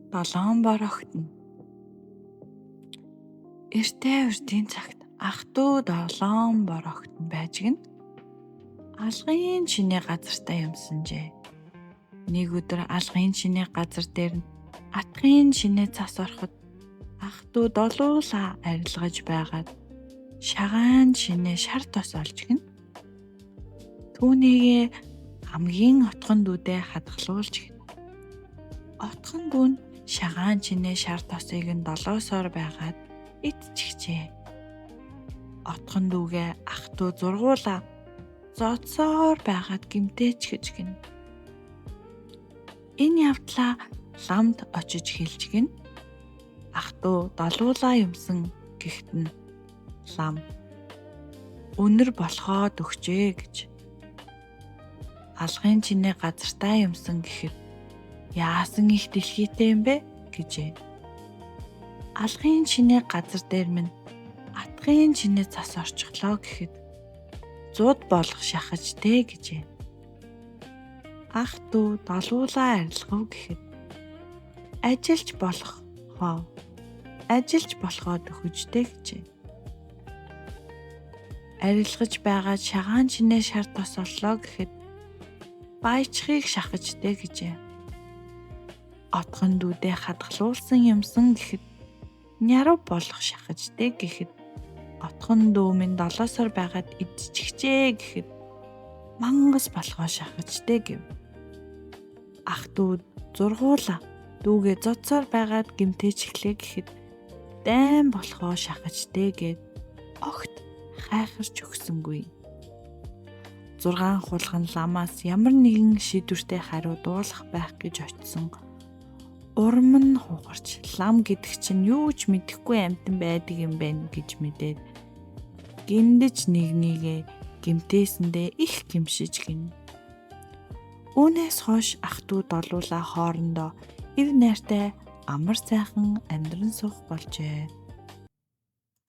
Долоон бор охтно. Эртээ үрдийн цагт ах トゥ долоон бор охтно байж гэн алгын чинээ газартаа юмсанжээ. Нэг өдөр алгын чинээ газар дээр нь атгын чинээ цас ороход ах トゥ долуулаа арилгаж байгаад шагаан чинээ шар тос олж гэн түүнийгээ хамгийн отхон дүүдээ хадгалуулж гэн. Отхон дүү нь шагаан чинээ шар тосыг нь долоосоор байгаад идчихжээ. Отхон дүүгээ ах トゥ зургуулаа зодсоор байгаад гимтээч гэж гин. Энэ явдлаа ламд очиж хэлж гин. Ах トゥ долуулаа юмсан гэхэд нь лам өнөр болохоод өгчээ гэж. Алгын чинээ газартаа юмсан гэхэд яасан их дэлхийтэй юм бэ гэжээ. Алгын чинээ газар дээр минь атгын чинээ цас орчихлоо гэхэд зуд болох шахаж дээ гэжээ. Ах トゥ долуулаа арилгав гэхэд ажиллаж болохоод өгчтэй гэжээ. Арилгаж байгаа шагаан чинээ шар тос орлоо гэхэд баячхыг шахажтэй гэжээ. Отхон дүүдээ хадгалуулсан юмсан гэхэд нярав болох шахажтэй гэхэд отхон дүү минь долоосоор байгаад идчихжээ гэхэд мангас болохоо шахажтэй гэв. Ах トゥ зургуулаа дүүгээ зодсоор байгаад гимтээч эхлэе гэхэд дайн болохоо шахажтэй гэд огт хайхарч өгсөнгүй. 6 хулган ламаас ямар нэгэн шийдвэртэй хариу дуулах байх гэж очсон. Урам нь хугарч лам гэдэг чинь юу ч мэдэхгүй амьтан байдаг юм байна гэж мэдээд гиндэж нэгнийгээ гимтээсэндээ их гимшиж гин. Үүнээс хойш ах トゥ долуулаа хоорондоо ив найртай амар сайхан амьдран суух болжээ.